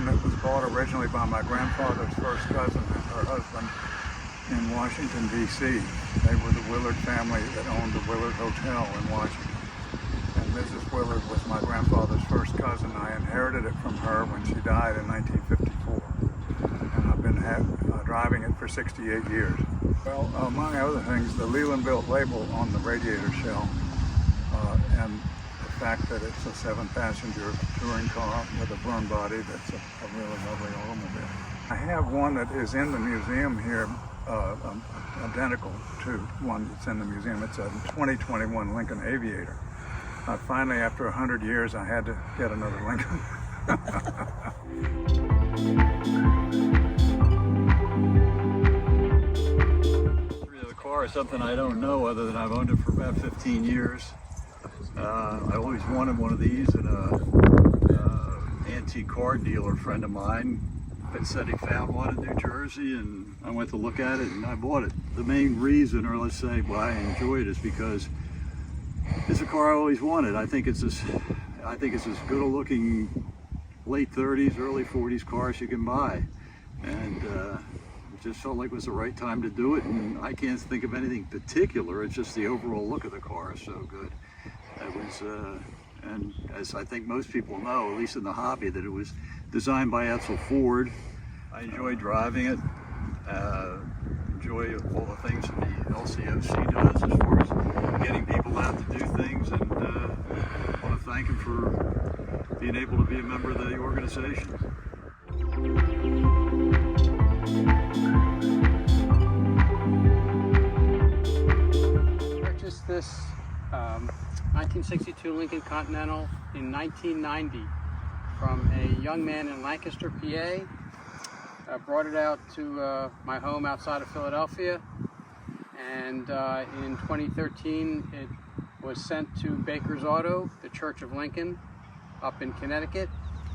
Lincoln that was bought originally by my grandfather's first cousin and her husband in Washington, D.C. They were the Willard family that owned the Willard Hotel in Washington. And Mrs. Willard was my grandfather's first cousin. I inherited it from her when she died in 1954. And I've been driving it for 68 years. Well, among other things, the Leland-built label on the radiator shell and the fact that it's a 7-passenger touring car with a burn body that's a really lovely automobile. I have one that is in the museum here, identical to one that's in the museum. It's a 2021 Lincoln Aviator. Finally, after 100 years, I had to get another Lincoln. The car is something I don't know other than I've owned it for about 15 years. I always wanted one of these, and an antique car dealer friend of mine had said he found one in New Jersey, and I went to look at it and I bought it. The main reason, or let's say why I enjoy it, is because it's a car I always wanted. I think it's as good a looking late 30s, early 40s cars you can buy, and it just felt like it was the right time to do it. And I can't think of anything particular. It's just the overall look of the car is so good. It was, and as I think most people know, at least in the hobby, that it was designed by Edsel Ford. I enjoy driving it. Enjoy all the things that the LCOC does as far as getting people out to do things, and I want to thank him for being able to be a member of the organization. Purchased this 1962 Lincoln Continental in 1990 from a young man in Lancaster, PA. I brought it out to my home outside of Philadelphia, and in 2013 it was sent to Baker's Auto, the Church of Lincoln, up in Connecticut,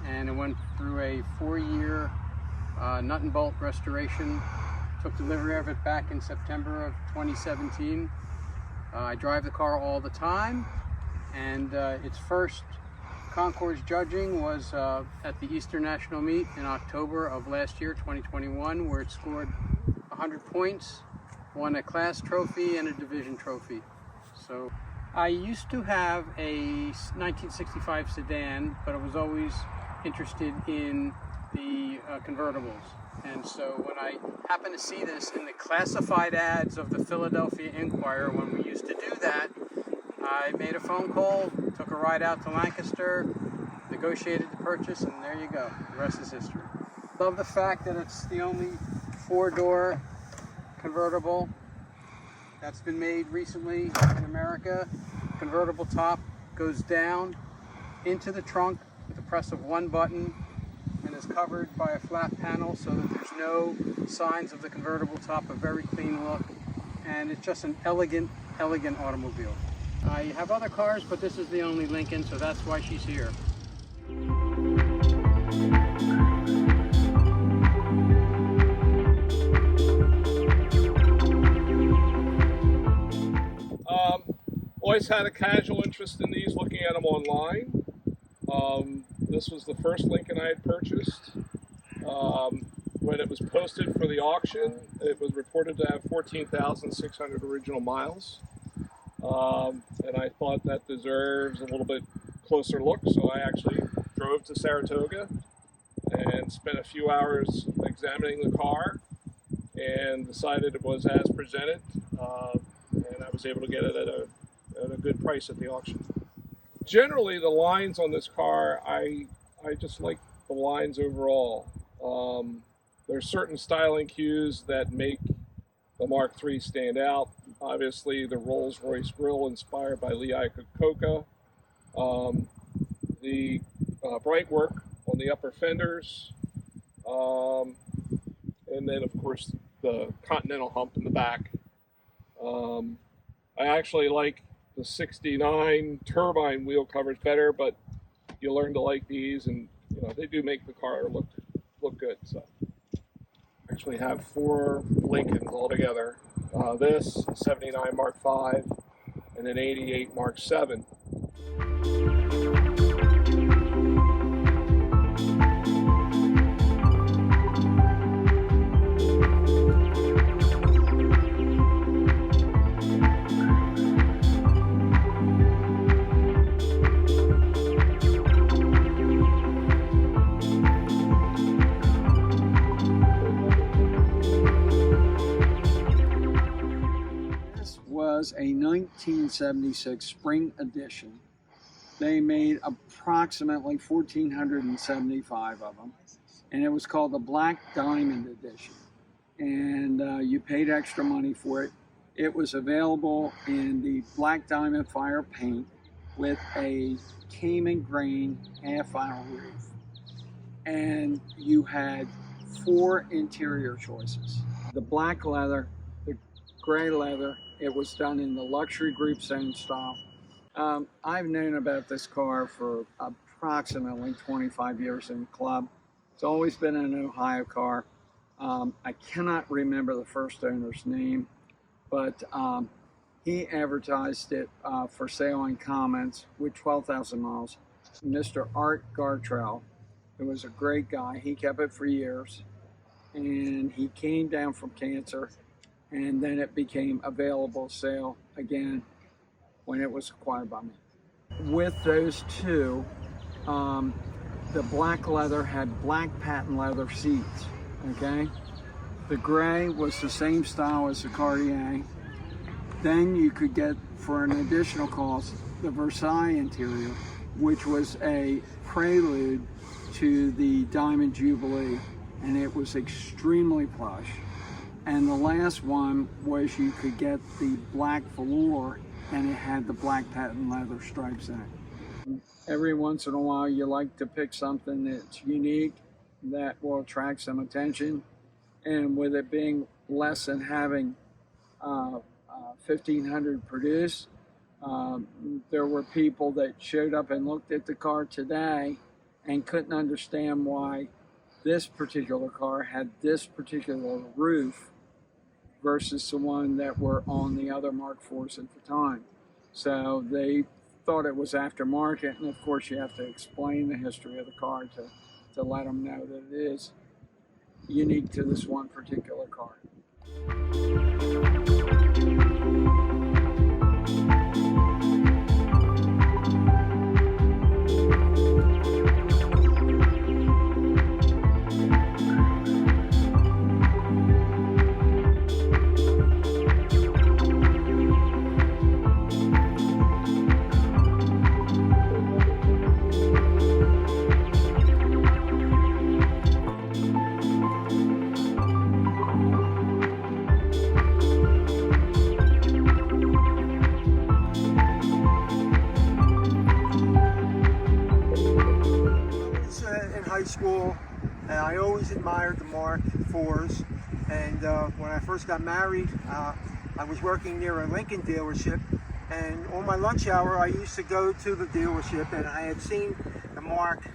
and it went through a 4-year nut and bolt restoration. Took delivery of it back in September of 2017. I drive the car all the time, and its first concours judging was at the Eastern National Meet in October of last year, 2021, where it scored 100 points, won a class trophy and a division trophy. So I used to have a 1965 sedan, but I was always interested in the convertibles. And so when I happened to see this in the classified ads of the Philadelphia Inquirer, when we used to do that, I made a phone call, took a ride out to Lancaster, negotiated the purchase, and there you go. The rest is history. Love the fact that it's the only 4-door convertible that's been made recently in America. Convertible top goes down into the trunk with the press of one button, and is covered by a flat panel so that there's no signs of the convertible top. A very clean look, and it's just an elegant automobile. I have other cars, but this is the only Lincoln, so that's why she's here. Always had a casual interest in these, looking at them online. This was the first Lincoln I had purchased. When it was posted for the auction, it was reported to have 14,600 original miles. And I thought that deserves a little bit closer look, so I actually drove to Saratoga and spent a few hours examining the car and decided it was as presented, and I was able to get it at a good price at the auction. Generally, the lines on this car, I just like the lines overall. There's certain styling cues that make the Mark III stand out. Obviously, the Rolls-Royce grille inspired by Lee Iacocca. The bright work on the upper fenders. And then, of course, the Continental hump in the back. I actually like the 69 turbine wheel covers better, but you learn to like these, and they do make the car look good. So I actually have 4 Lincolns altogether. This 79 Mark V and an 88 Mark VII. was a 1976 spring edition. They made approximately 1,475 of them, and it was called the Black Diamond Edition. And you paid extra money for it. It was available in the Black Diamond Fire paint with a Cayman grain half-vinyl roof. And you had 4 interior choices. The black leather, the gray leather, it was done in the luxury group zone style. I've known about this car for approximately 25 years in the club. It's always been an Ohio car. I cannot remember the first owner's name, but he advertised it for sale in comments with 12,000 miles. Mr. Art Gartrell, who was a great guy, he kept it for years, and he came down from cancer, and then it became available sale again when it was acquired by me. With those two, the black leather had black patent leather seats, okay? The gray was the same style as the Cartier. Then you could get, for an additional cost, the Versailles interior, which was a prelude to the Diamond Jubilee, and it was extremely plush. And the last one was you could get the black velour, and it had the black patent leather stripes in it. Every once in a while you like to pick something that's unique that will attract some attention, and with it being less than having 1,500 produced, there were people that showed up and looked at the car today and couldn't understand why this particular car had this particular roof versus the one that were on the other Mark IVs at the time. So they thought it was aftermarket, and of course you have to explain the history of the car to let them know that it is unique to this one particular car. School, and I always admired the Mark IVs, and when I first got married, I was working near a Lincoln dealership, and on my lunch hour I used to go to the dealership, and I had seen the Mark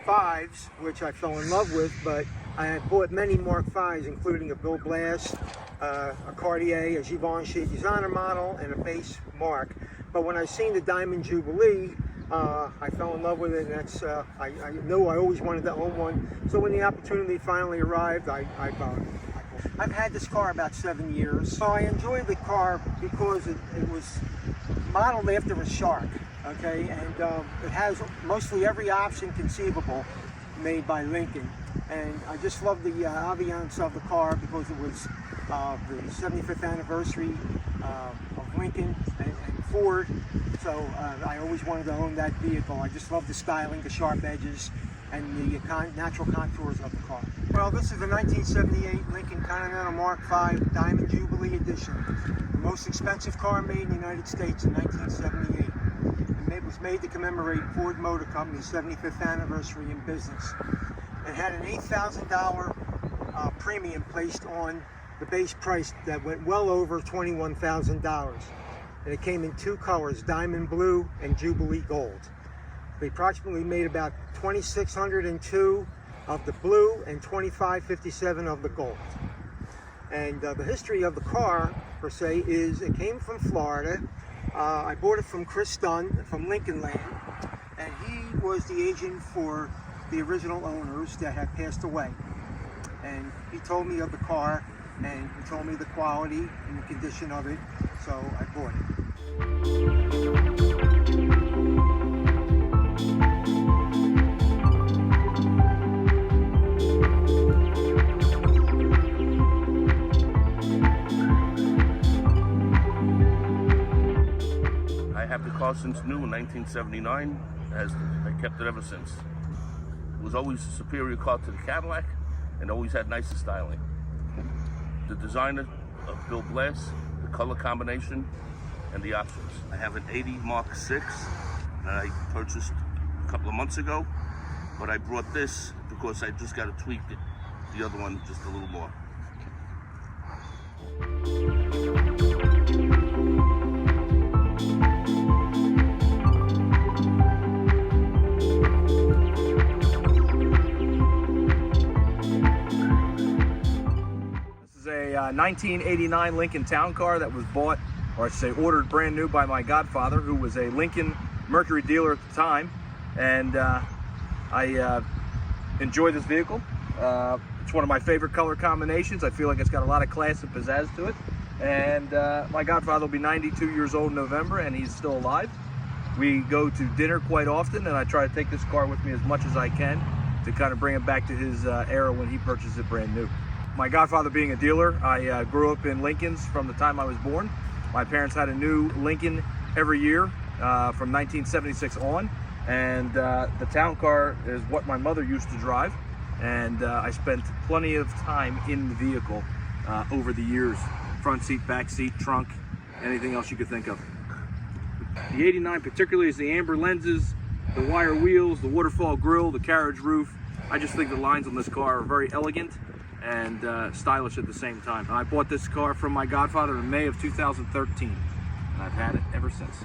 V's, which I fell in love with, but I had bought many Mark V's, including a Bill Blass, a Cartier, a Givenchy designer model, and a base Mark. But when I seen the Diamond Jubilee, I fell in love with it, and that's I knew I always wanted to own one. So when the opportunity finally arrived, I bought it. I've had this car about 7 years. So I enjoyed the car because it was modeled after a shark, okay, and it has mostly every option conceivable made by Lincoln. And I just love the ambiance of the car because it was the 75th anniversary of Lincoln and Ford. So I always wanted to own that vehicle. I just love the styling, the sharp edges, and the natural contours of the car. Well, this is the 1978 Lincoln Continental Mark V Diamond Jubilee Edition. The most expensive car made in the United States in 1978. And it was made to commemorate Ford Motor Company's 75th anniversary in business. It had an $8,000 premium placed on the base price that went well over $21,000. And it came in 2 colors, diamond blue and Jubilee gold. They approximately made about 2,602 of the blue and 2,557 of the gold. And the history of the car, per se, is it came from Florida. I bought it from Chris Dunn from Lincoln Land, and he was the agent for the original owners that had passed away. And he told me of the car, and he told me the quality and the condition of it, so I bought it. car since new in 1979. I kept it ever since. It was always a superior car to the Cadillac and always had nicer styling. The designer of Bill Blass, the color combination, and the options. I have an 80 Mark VI that I purchased a couple of months ago, but I brought this because I just got to tweak it. The other one just a little more. This is a 1989 Lincoln Town Car that was bought, or I should say ordered brand new by my godfather, who was a Lincoln Mercury dealer at the time. And I enjoy this vehicle. It's one of my favorite color combinations. I feel like it's got a lot of class and pizzazz to it. And my godfather will be 92 years old in November, and he's still alive. We go to dinner quite often, and I try to take this car with me as much as I can to kind of bring it back to his era when he purchased it brand new. My godfather being a dealer, I grew up in Lincolns from the time I was born. My parents had a new Lincoln every year from 1976 on, and the town car is what my mother used to drive, and I spent plenty of time in the vehicle over the years. Front seat, back seat, trunk, anything else you could think of. The 89 particularly is the amber lenses, the wire wheels, the waterfall grille, the carriage roof. I just think the lines on this car are very elegant and stylish at the same time. I bought this car from my godfather in May of 2013, and I've had it ever since.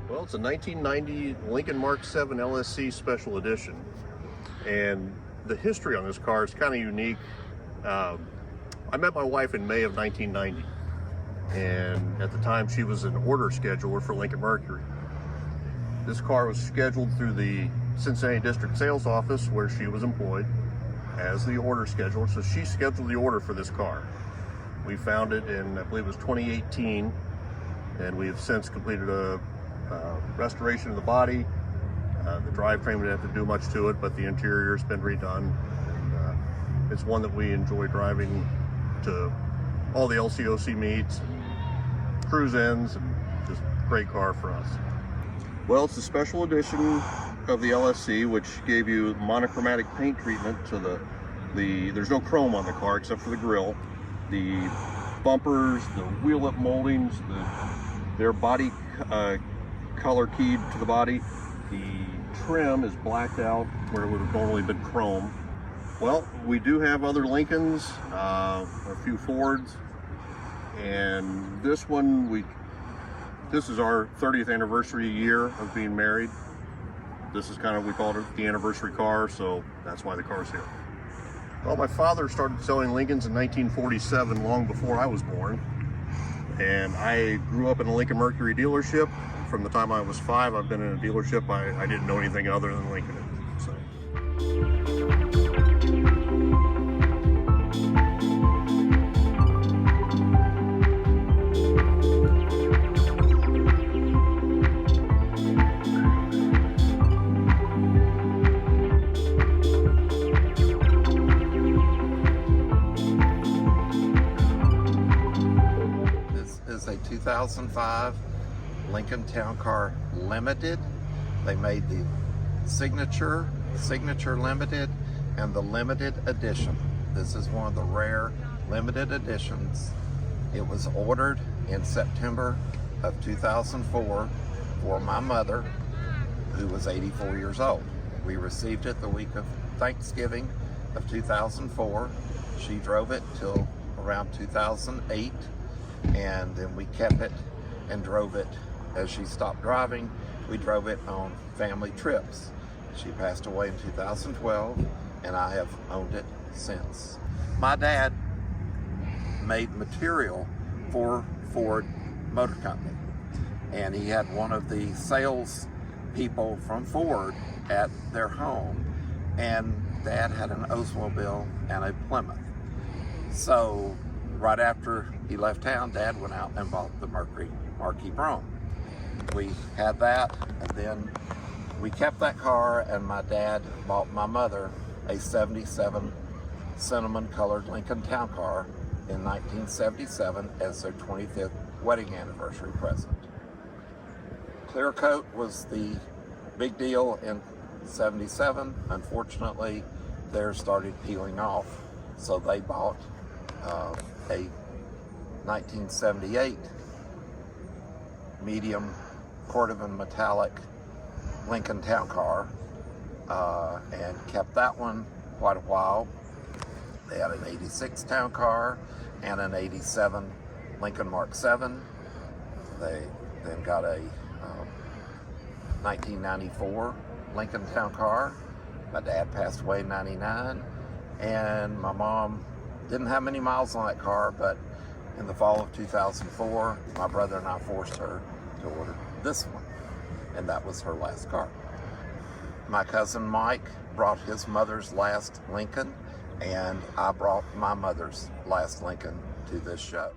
Well, it's a 1990 Lincoln Mark VII LSC Special Edition, and the history on this car is kind of unique. I met my wife in May of 1990, and at the time she was an order scheduler for Lincoln Mercury. This car was scheduled through the Cincinnati District Sales Office, where she was employed as the order scheduler, so she scheduled the order for this car. We found it in, I believe it was 2018, and we have since completed a restoration of the body. The drivetrain, we didn't have to do much to it, but the interior's been redone. And, it's one that we enjoy driving to all the LCOC meets and cruise-ins, and just a great car for us. Well, it's a special edition of the LSC, which gave you monochromatic paint treatment to there's no chrome on the car except for the grille. The bumpers, the wheel lip moldings, their body color keyed to the body. The trim is blacked out where it would have normally been chrome. Well, we do have other Lincolns, a few Fords, and this one, this is our 30th anniversary year of being married. This is kind of, we call it the anniversary car, so that's why the car's here. Well, my father started selling Lincolns in 1947, long before I was born, and I grew up in a Lincoln Mercury dealership. From the time I was 5, I've been in a dealership. I didn't know anything other than Lincoln. So. This is a 2005 Lincoln Town Car Limited. They made the Signature Limited, and the Limited Edition. This is one of the rare limited editions. It was ordered in September of 2004 for my mother, who was 84 years old. We received it the week of Thanksgiving of 2004. She drove it till around 2008, and then we kept it and drove it. As she stopped driving, we drove it on family trips. She passed away in 2012, and I have owned it since. My dad made material for Ford Motor Company, and he had one of the sales people from Ford at their home, and Dad had an Oldsmobile and a Plymouth. So right after he left town, Dad went out and bought the Mercury Marquis Brougham. we had that, and then we kept that car, and my dad bought my mother a 77 cinnamon colored Lincoln Town Car in 1977 as their 25th wedding anniversary present. Clear coat was the big deal in 77. Unfortunately, theirs started peeling off, so they bought a 1978 medium Cordovan metallic Lincoln Town Car and kept that one quite a while. They had an 86 Town Car and an 87 Lincoln Mark VII. They then got a 1994 Lincoln Town Car. My dad passed away in 99, and my mom didn't have many miles on that car, but in the fall of 2004, my brother and I forced her to order this one, and that was her last car. My cousin Mike brought his mother's last Lincoln, and I brought my mother's last Lincoln to this show.